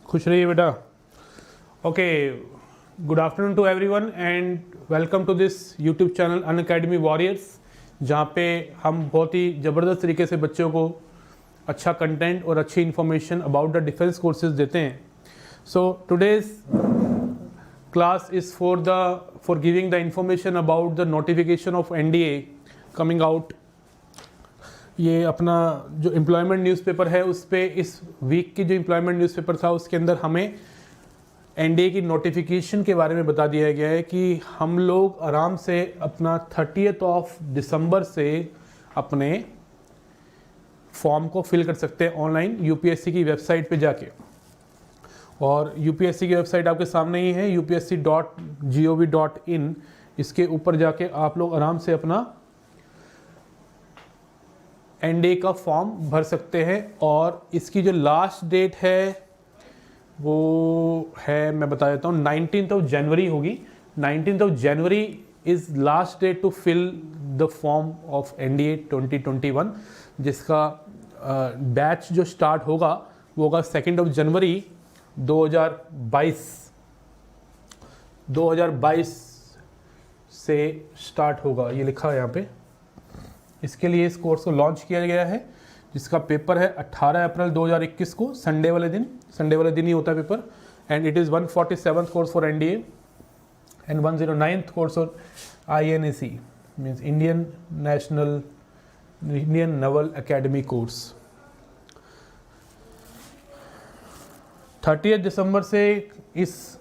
खुश रहिए बेटा। Okay, good afternoon to everyone and welcome to this YouTube channel Unacademy warriors, जहाँ पे हम बहुत ही ज़बरदस्त तरीके से बच्चों को अच्छा कंटेंट और अच्छी information about the defence courses देते हैं। So today's class is for giving the information about the notification of NDA coming out. ये अपना जो एम्प्लॉयमेंट न्यूज़पेपर है उस पे इस वीक की जो एम्प्लॉयमेंट न्यूज़पेपर था उसके अंदर हमें एनडीए की नोटिफिकेशन के बारे में बता दिया गया है कि हम लोग आराम से अपना 30 दिसंबर से अपने फॉर्म को फिल कर सकते हैं ऑनलाइन यूपीएससी की वेबसाइट पे जाके। और यूपीएससी की वेबसाइट आपके सामने ही है, upsc.gov.in। इसके ऊपर जाके आप लोग आराम से अपना एनडीए का फॉर्म भर सकते हैं। और इसकी जो लास्ट डेट है वो है, मैं बता देता हूँ, 19 जनवरी होगी। 19 January is last date to fill the form of NDA 2021, जिसका बैच जो स्टार्ट होगा वो होगा 2 जनवरी 2022 से स्टार्ट होगा। ये लिखा है यहाँ पे। इसके लिए इस कोर्स को लॉन्च किया गया है, जिसका पेपर है 18 अप्रैल 2021 को, संडे वाले दिन ही होता है paper. And it is 147th course for NDA and 109th course for INAC, means Indian naval academy course. 30 दिसंबर से इस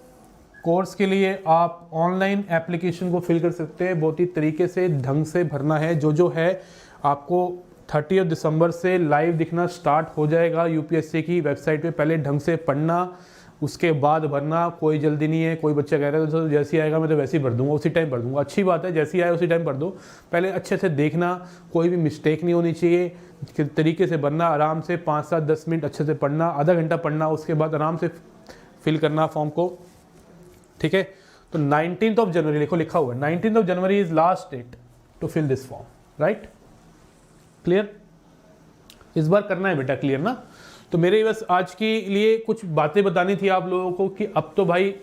कोर्स के लिए आप ऑनलाइन एप्लीकेशन को फिल कर सकते हैं। बहुत ही तरीके से ढंग से भरना है। जो है आपको 30 दिसंबर से लाइव दिखना स्टार्ट हो जाएगा यूपीएससी की वेबसाइट पे। पहले ढंग से पढ़ना, उसके बाद भरना। कोई जल्दी नहीं है। कोई बच्चा कह रहा है तो जैसे ही आएगा मैं तो वैसे ही भर दूंगा, उसी टाइम भर दूंगा। अच्छी बात है, जैसे ही आए उसी टाइम भर दो। पहले अच्छे से देखना, कोई भी मिस्टेक नहीं होनी चाहिए। तरीके से भरना, आराम से 5 से 10 मिनट अच्छे से पढ़ना, आधा घंटा पढ़ना, उसके बाद आराम से फिल करना फॉर्म को। ठीक है, तो 19 जनवरी लिखा हुआ है, 19 January is last date to fill this form, right? Clear? इस बार करना है बेटा, क्लियर ना? तो मेरे बस आज के लिए कुछ बातें बतानी थी आप लोगों को कि अब तो भाई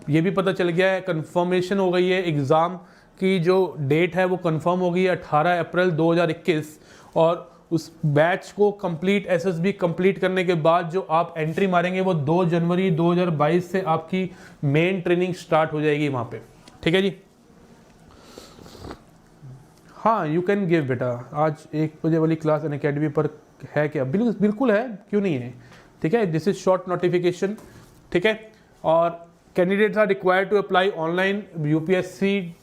ये भी पता चल गया है, कंफर्मेशन हो गई है, एग्ज़ाम की जो डेट है वो कंफर्म हो गई है 18 अप्रैल 2021। और उस बैच को कंप्लीट एसएसबी कंप्लीट करने के बाद जो आप एंट्री मारेंगे वो 2 जनवरी 2022 से आपकी मेन ट्रेनिंग स्टार्ट हो जाएगी वहाँ पे। ठीक है जी? हाँ, यू कैन गिव बेटा। आज 1 बजे वाली क्लास अनअकैडमी पर है क्या? बिल्कुल है, क्यों नहीं है? ठीक है, दिस इज शॉर्ट नोटिफिकेशन। ठीक है, और candidates are required to apply online UPSC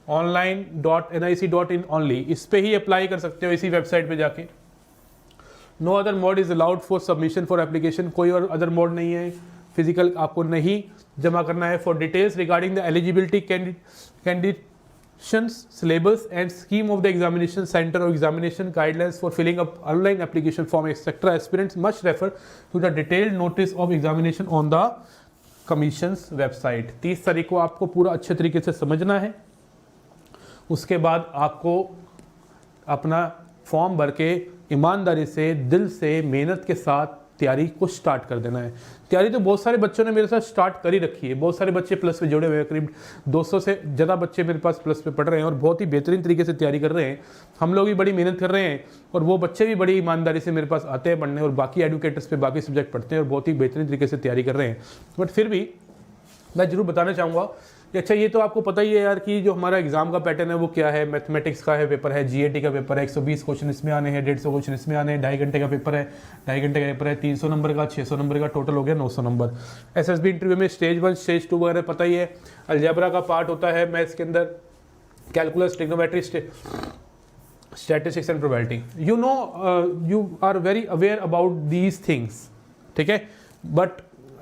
online.nic.in only. इस पे ही अप्लाई कर सकते हो, इसी वेबसाइट पे जाके। No other mode is allowed for submission for application. कोई और अदर मोड नहीं है, फिजिकल आपको नहीं जमा करना है। For details regarding the eligibility conditions, syllabus and scheme of the examination centre और examination guidelines for filling up online application form etcetera, aspirants must refer to the detailed notice of examination on the commission's website. 30 तारीख को आपको पूरा अच्छे तरीके से समझना है। उसके बाद आपको अपना फॉर्म भर के ईमानदारी से, दिल से, मेहनत के साथ तैयारी को स्टार्ट कर देना है। तैयारी तो बहुत सारे बच्चों ने मेरे साथ स्टार्ट कर ही रखी है। बहुत सारे बच्चे प्लस पे जुड़े हुए हैं, करीब 200 से ज़्यादा बच्चे मेरे पास प्लस पे पढ़ रहे हैं और बहुत ही बेहतरीन तरीके से तैयारी कर रहे हैं। हम लोग भी बड़ी मेहनत कर रहे हैं और वो बच्चे भी बड़ी ईमानदारी से मेरे पास आते हैं पढ़ने और बाकी एडुकेटर्स पे बाकी सब्जेक्ट पढ़ते हैं और बहुत ही बेहतरीन तरीके से तैयारी कर रहे हैं। बट फिर भी मैं ज़रूर बताना चाहूँगा कि अच्छा, ये तो आपको पता ही है यार कि जो हमारा एग्जाम का पैटर्न है वो क्या है। मैथमेटिक्स का है पेपर है, जीएटी का पेपर है, 120 क्वेश्चन इसमें आने हैं, 150 क्वेश्चन इसमें आने हैं, 2.5 घंटे का पेपर है, 2.5 घंटे का पेपर है, 300 नंबर का, 600 नंबर का, टोटल हो गया 900 नंबर। एसएसबी इंटरव्यू में स्टेज 1 स्टेज 2 वगैरह पता ही है। अलजेब्रा का पार्ट होता है मैथ्स के अंदर, calculus, trigonometry, statistics and probability, you know, you are very aware about these things, ठीक है। बट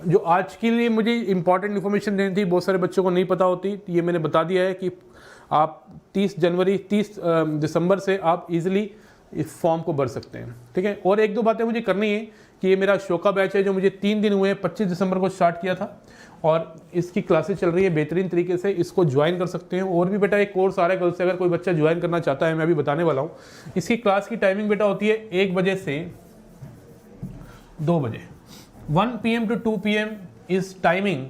जो आज के लिए मुझे इंपॉर्टेंट इन्फॉर्मेशन देनी थी, बहुत सारे बच्चों को नहीं पता होती, तो ये मैंने बता दिया है कि आप 30 दिसंबर से आप इजीली इस फॉर्म को भर सकते हैं, ठीक है। और एक दो बातें मुझे करनी है कि ये मेरा शोका बैच है जो मुझे 3 दिन हुए, 25 दिसंबर को स्टार्ट किया था और इसकी क्लासेस चल रही है बेहतरीन तरीके से, इसको ज्वाइन कर सकते हैं। और भी बेटा एक कोर्स आ रहा है कल से, अगर कोई बच्चा ज्वाइन करना चाहता है, मैं अभी बताने वाला हूँ। इसकी क्लास की टाइमिंग बेटा होती है 1 बजे से 2 बजे, 1 PM to 2 PM is timing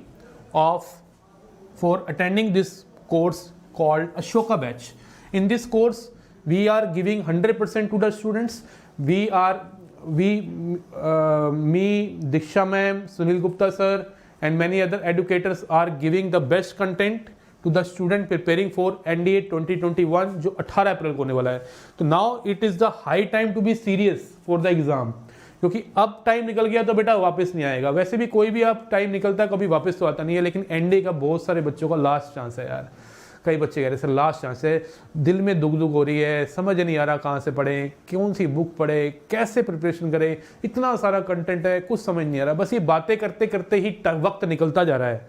for attending this course called Ashoka Batch. In this course, we are giving 100% to the students. Me, Diksha ma'am, Sunil Gupta sir, and many other educators are giving the best content to the student preparing for NDA 2021 जो 18 अप्रैल को होने वाला है। तो now it is the high time to be serious for the exam, क्योंकि अब time निकल गया तो बेटा वापस नहीं आएगा। वैसे भी कोई भी अब टाइम निकलता है कभी वापस तो आता नहीं है, लेकिन एनडीए का बहुत सारे बच्चों का लास्ट चांस है यार। कई बच्चे कह रहे सर लास्ट चांस है, दिल में दुख हो रही है, समझ नहीं आ रहा कहाँ से पढ़ें, कौन सी बुक पढ़े, कैसे प्रिपरेशन करें, इतना सारा कंटेंट है, कुछ समझ नहीं आ रहा। बस ये बातें करते करते ही वक्त निकलता जा रहा है।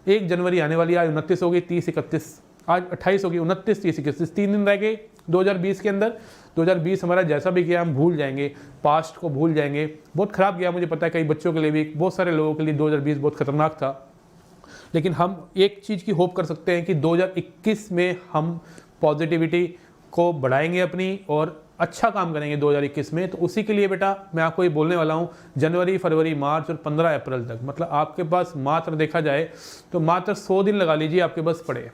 1 जनवरी आने वाली, आज 29 हो गई, 30, 31, आज 28 हो गई, 29, 30, 31, 3 दिन रह गए 2020 के अंदर। 2020 हमारा जैसा भी गया हम भूल जाएंगे, पास्ट को भूल जाएंगे। बहुत ख़राब गया, मुझे पता है कई बच्चों के लिए भी, बहुत सारे लोगों के लिए 2020 बहुत खतरनाक था। लेकिन हम एक चीज़ की होप कर सकते हैं कि 2021 में हम पॉजिटिविटी को बढ़ाएंगे अपनी और अच्छा काम करेंगे 2021 में। तो उसी के लिए बेटा मैं आपको ये बोलने वाला हूँ, जनवरी, फरवरी, मार्च और 15 अप्रैल तक, मतलब आपके पास मात्र देखा जाए तो मात्र 100 दिन लगा लीजिए आपके पास पड़े,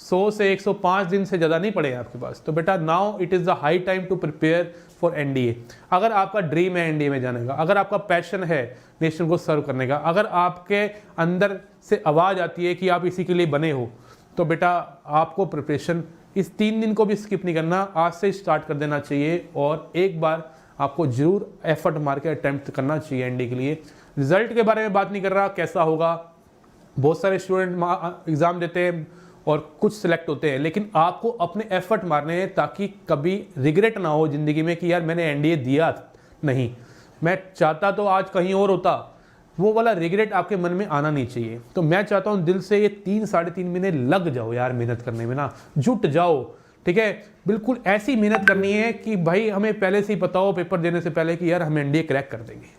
100 से 105 दिन से ज़्यादा नहीं पड़े आपके पास। तो बेटा now it is the high time to prepare for NDA. अगर आपका ड्रीम है एनडीए में जाने का, अगर आपका पैशन है नेशन को सर्व करने का, अगर आपके अंदर से आवाज़ आती है कि आप इसी के लिए बने हो, तो बेटा आपको प्रिपरेशन इस 3 दिन को भी स्किप नहीं करना, आज से स्टार्ट कर देना चाहिए और एक बार आपको जरूर एफर्ट मार के अटैम्प्ट करना चाहिए एनडीए के लिए। रिजल्ट के बारे में बात नहीं कर रहा कैसा होगा, बहुत सारे स्टूडेंट एग्ज़ाम देते हैं और कुछ सिलेक्ट होते हैं, लेकिन आपको अपने एफर्ट मारने हैं ताकि कभी रिग्रेट ना हो ज़िंदगी में कि यार मैंने एनडीए दिया नहीं, मैं चाहता तो आज कहीं और होता। वो वाला रिग्रेट आपके मन में आना नहीं चाहिए। तो मैं चाहता हूँ दिल से ये 3-3.5 महीने लग जाओ यार मेहनत करने में ना, जुट जाओ, ठीक है। बिल्कुल ऐसी मेहनत करनी है कि भाई हमें पहले से ही पता हो पेपर देने से पहले कि यार हम एनडीए क्रैक कर देंगे।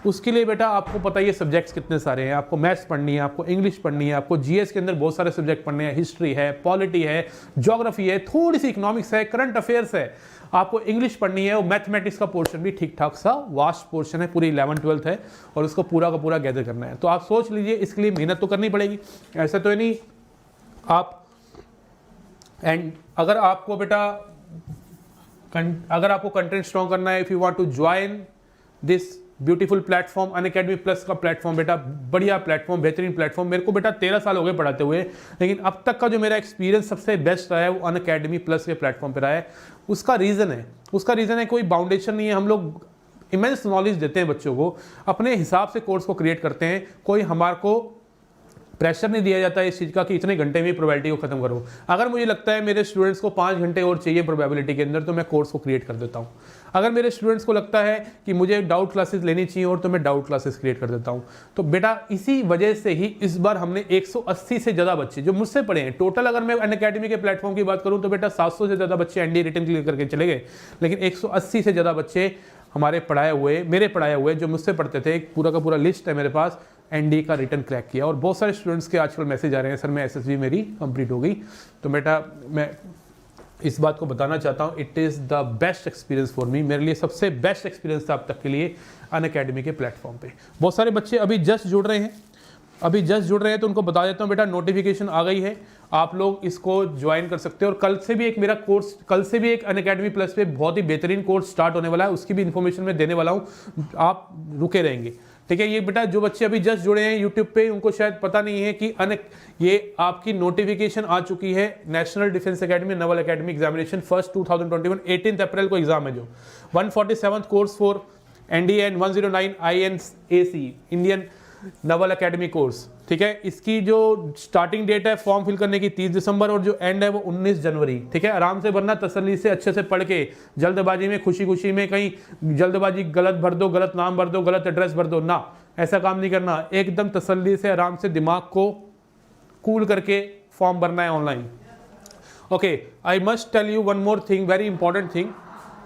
उसके लिए बेटा आपको पता ही है सब्जेक्ट्स कितने सारे हैं, आपको मैथ्स पढ़नी है, आपको इंग्लिश पढ़नी है, आपको जीएस के अंदर बहुत सारे सब्जेक्ट पढ़ने हैं, हिस्ट्री है, पॉलिटी है, ज्योग्राफी है, थोड़ी सी इकोनॉमिक्स है, करंट अफेयर्स है, आपको इंग्लिश पढ़नी है और मैथमेटिक्स का पोर्शन भी ठीक ठाक सा वास्ट पोर्शन है, पूरी 11th-12th है और उसको पूरा का पूरा गैदर करना है। तो आप सोच लीजिए इसके लिए मेहनत तो करनी पड़ेगी, ऐसा तो नहीं आप। एंड अगर आपको बेटा अगर आपको कंटेंट स्ट्रॉन्ग करना है, if you want to join this beautiful platform, Unacademy plus का प्लेटफॉर्म, बेटा बढ़िया प्लेटफॉर्म, बेहतरीन प्लेटफॉर्म। मेरे को बेटा 13 साल हो गए पढ़ाते हुए, लेकिन अब तक का जो मेरा एक्सपीरियंस सबसे बेस्ट रहा है वो अनअकैडमी प्लस के प्लेटफॉर्म पे रहा है। उसका रीज़न है कोई बाउंडेशन नहीं है, हम लोग इमेंस नॉलेज देते हैं बच्चों को, अपने हिसाब से कोर्स को क्रिएट करते हैं, कोई हमारे को प्रेशर नहीं दिया जाता है इस चीज़ का कि इतने घंटे में प्रोबेबिलिटी को खत्म करो। अगर मुझे लगता है मेरे स्टूडेंट्स को 5 घंटे और चाहिए प्रोबेबिलिटी के अंदर, तो मैं कोर्स को क्रिएट कर देता हूँ। अगर मेरे स्टूडेंट्स को लगता है कि मुझे डाउट क्लासेस लेनी चाहिए और, तो मैं डाउट क्लासेस क्रिएट कर देता हूँ। तो बेटा इसी वजह से ही इस बार हमने 180 से ज़्यादा बच्चे जो मुझसे पढ़े हैं टोटल, अगर मैं अनअकैडमी के प्लेटफॉर्म की बात करूँ तो बेटा 700 से ज़्यादा बच्चे एनडीए रिटन क्लियर करके चले गए, लेकिन 180 से ज़्यादा बच्चे हमारे मेरे पढ़ाए हुए जो मुझसे पढ़ते थे, पूरा का पूरा लिस्ट है मेरे पास, एनडीए का रिटर्न क्रैक किया। और बहुत सारे स्टूडेंट्स के आजकल मैसेज आ रहे हैं सर मैं एसएसबी मेरी कंप्लीट हो गई। तो बेटा मैं इस बात को बताना चाहता हूँ, it is the best experience for me, मेरे लिए सबसे बेस्ट एक्सपीरियंस था अब तक के लिए अनअकैडमी के प्लेटफॉर्म पे। बहुत सारे बच्चे अभी जस्ट जुड़ रहे हैं, तो उनको बता देता हूँ बेटा नोटिफिकेशन आ गई है, आप लोग इसको ज्वाइन कर सकते हो। और कल से भी एक अनअकैडमी प्लस पे बहुत ही बेहतरीन कोर्स स्टार्ट होने वाला है, उसकी भी इन्फॉर्मेशन मैं देने वाला हूँ, आप रुके रहेंगे, ठीक है। ये बेटा जो बच्चे अभी जस्ट जुड़े हैं यूट्यूब पे, उनको शायद पता नहीं है कि ये आपकी नोटिफिकेशन आ चुकी है, national defence academy Naval academy examination first 2021 18 अप्रैल को एग्जाम है, जो 147th course for NDA and 109 INAC Indian Naval academy course, ठीक है। इसकी जो स्टार्टिंग डेट है फॉर्म फिल करने की 30 दिसंबर और जो एंड है वो 19 जनवरी, ठीक है। आराम से भरना, तसल्ली से अच्छे से पढ़ के, जल्दबाजी में खुशी खुशी में कहीं जल्दबाजी गलत भर दो, गलत नाम भर दो, गलत एड्रेस भर दो ना, ऐसा काम नहीं करना। एकदम तसल्ली से आराम से दिमाग को कूल करके फॉर्म भरना है online. Okay, I must tell you one more thing, very important thing,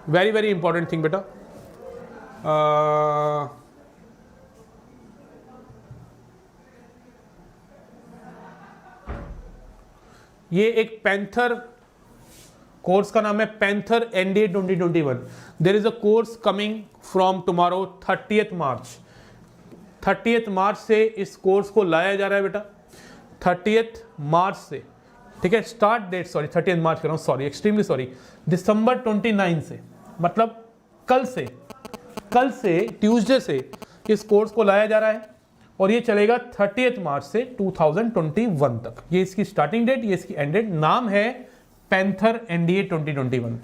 very very important thing बेटा। ये एक पैंथर कोर्स का नाम है panther NDA 2021। There is a course coming from tomorrow 30th March. 30th March से इस course को लाया जा रहा है बेटा, 30th मार्च से, ठीक है। स्टार्ट डेट सॉरी 30th मार्च कर रहा हूँ, सॉरी एक्सट्रीमली सॉरी, दिसंबर 29 से, मतलब कल से ट्यूसडे से इस कोर्स को लाया जा रहा है और ये चलेगा 30th मार्च से 2021 तक। ये इसकी स्टार्टिंग डेट, ये इसकी एंड डेट। नाम है पैंथर एनडीए 2021।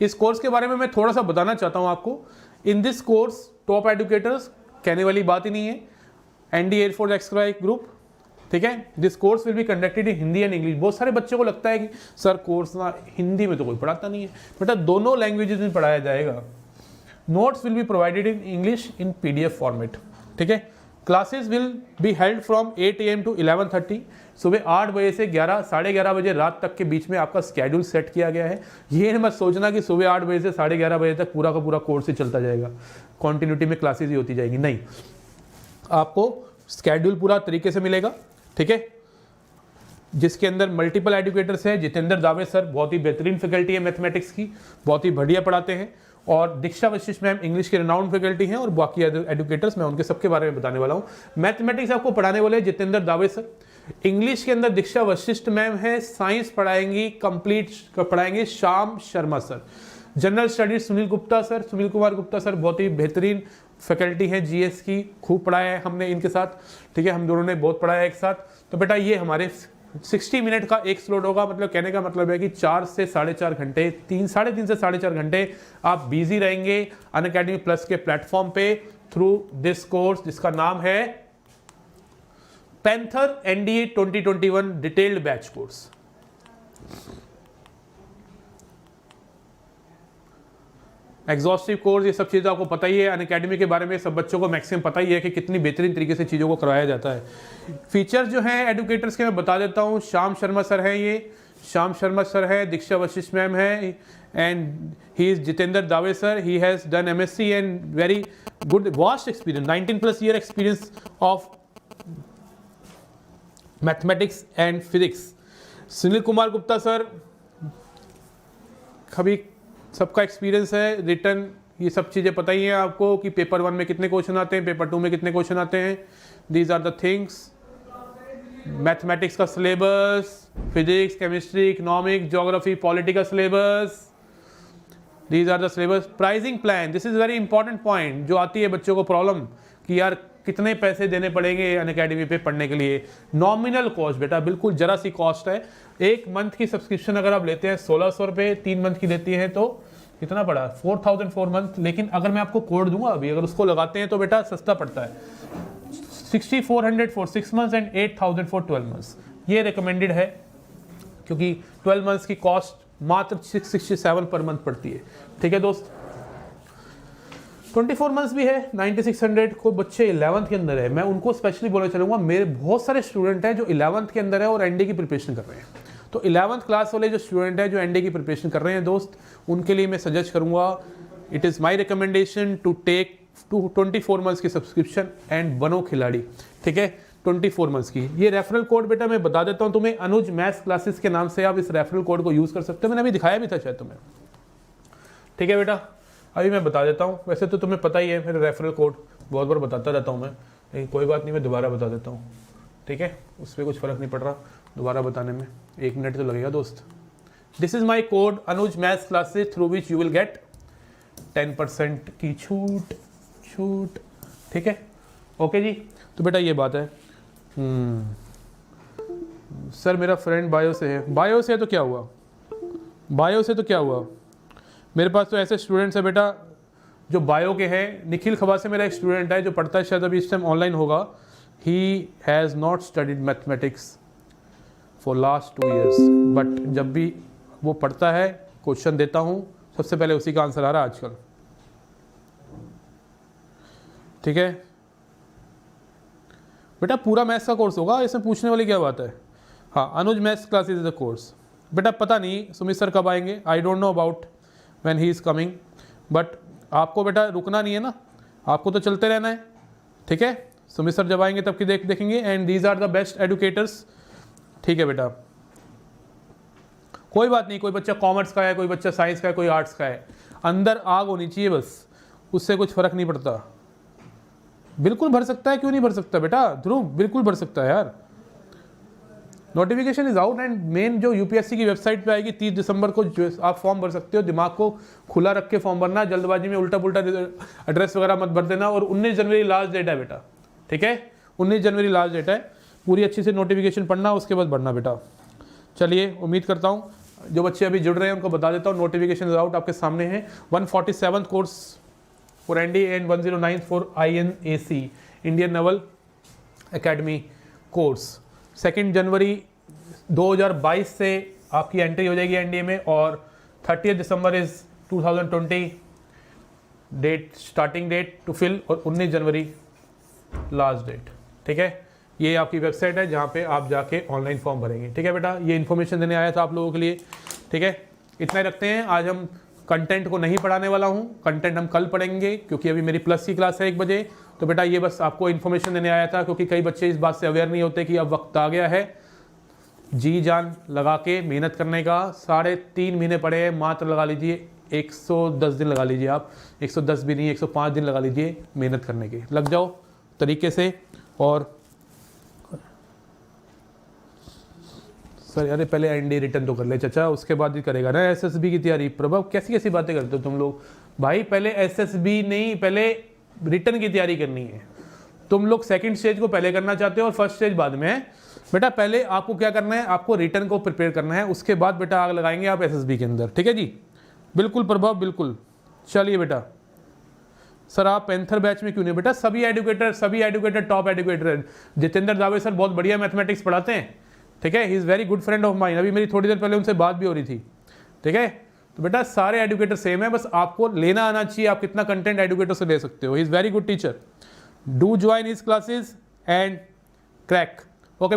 इस कोर्स के बारे में मैं थोड़ा सा बताना चाहता हूं आपको। In this course top educators, कहने वाली बात ही नहीं है, एनडी एयरफोर्स एक्सक्राई ग्रुप, ठीक है। This course will be conducted in Hindi and English. बहुत सारे बच्चों को लगता है कि सर कोर्स ना हिंदी में तो कोई पढ़ाता नहीं है, बेटा दोनों लैंग्वेजेस में पढ़ाया जाएगा। Notes will be provided in English in PDF format, ठीक है। Classes will be held from 8 AM to 11:30। सुबह 8 बजे से 11, साढ़े 11 बजे रात तक के बीच में आपका स्केड्यूल सेट किया गया है। ये मत सोचना कि सुबह 8 बजे से साढ़े 11 बजे तक पूरा का पूरा कोर्स ही चलता जाएगा, कॉन्टिन्यूटी में क्लासेस ही होती जाएगी, नहीं। आपको स्केड्यूल पूरा तरीके से मिलेगा, ठीक है, जिसके अंदर मल्टीपल एडुकेटर्स है। जितेंद्र दावे सर बहुत ही बेहतरीन फैकल्टी है मैथमेटिक्स की, बहुत ही बढ़िया पढ़ाते हैं। और दीक्षा वशिष्ठ मैम इंग्लिश के रिनाउंड फैकल्टी हैं, और बाकी एडुकेटर्स मैं उनके सबके बारे में बताने वाला हूँ। मैथमेटिक्स आपको पढ़ाने वाले जितेंद्र दावे सर, इंग्लिश के अंदर दीक्षा वशिष्ठ मैम है, साइंस पढ़ाएंगी कंप्लीट पढ़ाएंगे Shyam Sharma sir, general studies Sunil Gupta sir, Sunil Kumar Gupta sir बहुत ही बेहतरीन फैकल्टी है GS की, खूब पढ़ाया है हमने इनके साथ, ठीक है, हम दोनों ने बहुत पढ़ाया एक साथ। तो बेटा ये हमारे 60 मिनट का एक स्लॉट होगा, मतलब कहने का मतलब है कि 4 से 4.5 घंटे, 3 से 4.5 घंटे आप बिजी रहेंगे अनअकैडमी प्लस के प्लेटफॉर्म पे थ्रू दिस कोर्स, जिसका नाम है panther NDA 2021 detailed batch course. Exhaustive course, ये सब चीज़ें आपको पता ही है। अनअकैडमी के बारे में सब बच्चों को मैक्सिमम पता ही है कि कितनी बेहतरीन तरीके से चीज़ों को करवाया जाता है। फीचर्स जो हैं एडुकेटर्स के मैं बता देता हूँ। श्याम शर्मा सर हैं, ये श्याम शर्मा सर है, दीक्षा वशिष्ठ मैम है, एंड ही इज जितेंद्र दावे sir, he has done MSc and very good vast experience, 19+ year experience of mathematics and physics. Sunil Kumar Gupta sir, कभी सबका एक्सपीरियंस है, रिटर्न, ये सब चीज़ें पता ही हैं आपको कि पेपर 1 में कितने क्वेश्चन आते हैं, पेपर 2 में कितने क्वेश्चन आते हैं। These are the things. Mathematics का syllabus, physics, chemistry, economic, geography, polity का syllabus, these are the syllabus. Pricing plan, this is very important point, जो आती है बच्चों को प्रॉब्लम कि यार कितने पैसे देने पड़ेंगे अनअकैडमी पे पढ़ने के लिए। नॉमिनल कॉस्ट बेटा, बिल्कुल जरा सी कॉस्ट है। एक मंथ की सब्सक्रिप्शन अगर आप लेते हैं 1600 रुपये, 3 मंथ की लेती हैं तो कितना पड़ा, 4000 4 मंथ। लेकिन अगर मैं आपको कोड दूंगा अभी, अगर उसको लगाते हैं तो बेटा सस्ता पड़ता है, 6400 for 6 months and 8000 for 12 months. ये रिकमेंडेड है क्योंकि 12 मंथ्स की कॉस्ट मात्र 667 पर मंथ पड़ती है, ठीक है दोस्त। 24 मंथ्स भी है 9600 को। बच्चे 11th के अंदर है, मैं उनको स्पेशली बोलना चलूँगा, मेरे बहुत सारे स्टूडेंट हैं जो 11th के अंदर है और एनडी की प्रिपरेशन कर रहे हैं। तो 11th क्लास वाले जो स्टूडेंट हैं जो एनडी की प्रिपरेशन कर रहे हैं दोस्त, उनके लिए मैं सजेस्ट करूँगा, it is my recommendation to take 24 months की सब्सक्रिप्शन एंड बनो खिलाड़ी, ठीक है, 24 मंथ्स की। ये रेफरल कोड बेटा मैं बता देता हूँ तुम्हें, अनुज मैथ्स क्लासेस के नाम से आप इस रेफरल कोड को यूज़ कर सकते हो। मैंने अभी दिखाया भी था शायद तुम्हें, ठीक है बेटा। अभी मैं बता देता हूँ, वैसे तो तुम्हें पता ही है मेरा रेफरल कोड, बहुत बार बताता रहता हूँ मैं, लेकिन कोई बात नहीं, मैं दोबारा बता देता हूँ, ठीक है, उस पर कुछ फ़र्क नहीं पड़ रहा दोबारा बताने में, 1 मिनट तो लगेगा दोस्त। This is my code Anuj maths classes through which you will get 10% की छूट, ठीक है, ओके जी। तो बेटा ये बात है। सर मेरा फ्रेंड बायो से है, बायो से है तो क्या हुआ, बायो से तो क्या हुआ, मेरे पास तो ऐसे स्टूडेंट्स हैं बेटा जो बायो के हैं, निखिल खवासे मेरा एक स्टूडेंट है जो पढ़ता है, शायद अभी इस टाइम ऑनलाइन होगा। He has not studied mathematics for last 2 years, but जब भी वो पढ़ता है, क्वेश्चन देता हूँ, सबसे पहले उसी का आंसर आ रहा है आजकल। ठीक है बेटा, पूरा मैथ्स का कोर्स होगा, इसमें पूछने वाली क्या बात है। हाँ, Anuj maths classes is a course. बेटा पता नहीं सुमित सर कब आएंगे, I don't know about when he is coming, but आपको बेटा रुकना नहीं है ना, आपको तो चलते रहना है। ठीक है, सुमित सर जब आएंगे तब की देखेंगे। And these are the best educators. ठीक है बेटा, कोई बात नहीं, कोई बच्चा कॉमर्स का है, कोई बच्चा साइंस का है, कोई आर्ट्स का है, अंदर आग होनी चाहिए बस, उससे कुछ फर्क नहीं पड़ता। बिल्कुल भर सकता है, क्यों नहीं भर सकता बेटा ध्रुव, बिल्कुल भर सकता है यार। Notification is out and main जो यूपीएससी की वेबसाइट पे आएगी 30 दिसंबर को, जो आप फॉर्म भर सकते हो। दिमाग को खुला रख के फॉर्म भरना, जल्दबाजी में उल्टा पुल्टा एड्रेस वगैरह मत भर देना। और 19 जनवरी लास्ट डेट है बेटा, ठीक है, 19 जनवरी लास्ट डेट है। पूरी अच्छी से नोटिफिकेशन पढ़ना, उसके बाद भरना बेटा। चलिए, उम्मीद करता हूँ जो बच्चे अभी जुड़ रहे हैं उनको बता देता हूँ, नोटिफिकेशन आउट आपके सामने है। 147 course for ND and 109 for INAC, Indian naval academy course. 2 जनवरी 2022 से आपकी एंट्री हो जाएगी एनडीए में, और 30 December is 2020 date, starting date to fill, और 19 जनवरी लास्ट डेट। ठीक है, ये आपकी वेबसाइट है जहाँ पे आप जाके ऑनलाइन फॉर्म भरेंगे। ठीक है बेटा, ये इन्फॉर्मेशन देने आया था आप लोगों के लिए। ठीक है, इतना ही रखते हैं। आज हम कंटेंट को नहीं पढ़ाने वाला हूँ, कंटेंट हम कल पढ़ेंगे, क्योंकि अभी मेरी प्लस की क्लास है 1 बजे। तो बेटा ये बस आपको इन्फॉर्मेशन देने आया था, क्योंकि कई बच्चे इस बात से अवेयर नहीं होते कि अब वक्त आ गया है जी जान लगा के मेहनत करने का। 3.5 महीने पड़े हैं, मात्र लगा लीजिए 110 दिन लगा लीजिए आप, 110 भी नहीं 105 दिन लगा लीजिए मेहनत करने के। लग जाओ तरीके से। और सर अरे पहले एनडी रिटर्न तो कर ले चाचा, उसके बाद ही करेगा ना एसएसबी की तैयारी। प्रभाव कैसी कैसी बातें करते हो तुम लोग भाई, पहले एसएसबी नहीं, पहले रिटर्न की तैयारी करनी है। तुम लोग सेकंड स्टेज को पहले करना चाहते हो और फर्स्ट स्टेज बाद में है। बेटा पहले आपको क्या करना है, आपको रिटर्न को प्रिपेयर करना है, उसके बाद बेटा आग लगाएंगे आप एसएसबी के अंदर। ठीक है जी, बिल्कुल प्रभाव, बिल्कुल। चलिए बेटा, सर आप पैंथर बैच में क्यों नहीं? बेटा सभी एडुकेटर टॉप एडुकेटर है। जितेंद्र दावे सर बहुत बढ़िया मैथमेटिक्स पढ़ाते हैं। ठीक है, he is very good friend of mine. अभी मेरी थोड़ी देर पहले उनसे बात भी हो रही थी। ठीक है, तो बेटा सारे एडुकेटर सेम है, बस आपको लेना आना चाहिए, आप कितना कंटेंट एडुकेटर से ले सकते हो। He is very good teacher. Do join his classes and crack